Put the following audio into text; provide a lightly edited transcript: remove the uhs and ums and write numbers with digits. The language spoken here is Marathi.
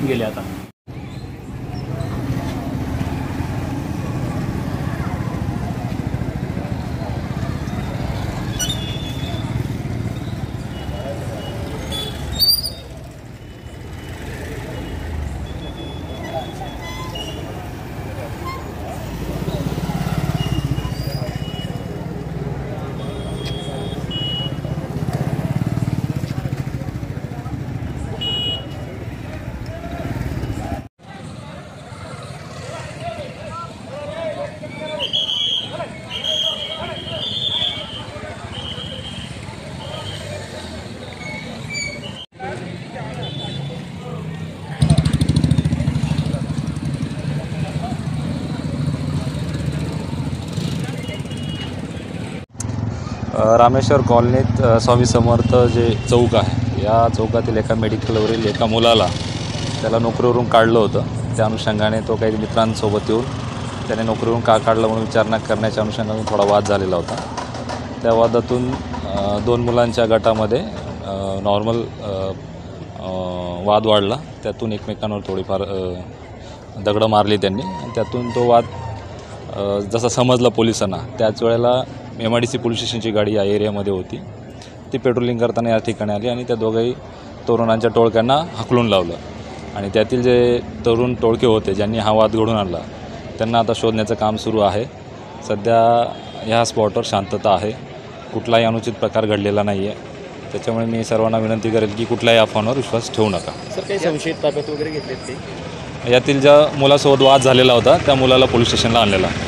गेले आता। रामेश्वर कॉलनीत स्वामी समर्थ जे चौक आहे, या चौकातील एका मेडिकलवरील एका मुलाला त्याला नोकरीवरून काढलं होतं। त्या अनुषंगाने तो काही मित्रांसोबत येऊन त्याने नोकरीवरून का काढलं म्हणून विचारणा करण्याच्या अनुषंगाने थोडा वाद झालेला होता। त्या वादातून दोन मुलांच्या गटामध्ये नॉर्मल वाद वाढला। त्यातून एकमेकांवर थोडीफार दगडं मारली त्यांनी आणि त्यातून तो वाद जसा समजला पोलिसांना, त्याच वेळेला MIDC पोलीस स्टेशनची गाडी या एरियामध्ये होती। ती पेट्रोलिंग करताना या ठिकाणी आली आणि त्या दोघंही तरुणांच्या टोळक्यांना हाकलून लावलं आणि त्यातील जे तरुण टोळके होते ज्यांनी हा वाद घडून आणला त्यांना आता शोधण्याचं काम सुरू आहे। सध्या ह्या स्पॉटवर शांतता आहे, कुठलाही अनुचित प्रकार घडलेला नाही आहे। त्याच्यामुळे मी सर्वांना विनंती करेल की कुठल्याही अफवांवर विश्वास ठेवू नका। सर, काही संशयित ताब्यात वगैरे घेतलेत ते? यातील ज्या मुलासोबत वाद झालेला होता त्या मुलाला पोलीस स्टेशनला आणलेला आहे।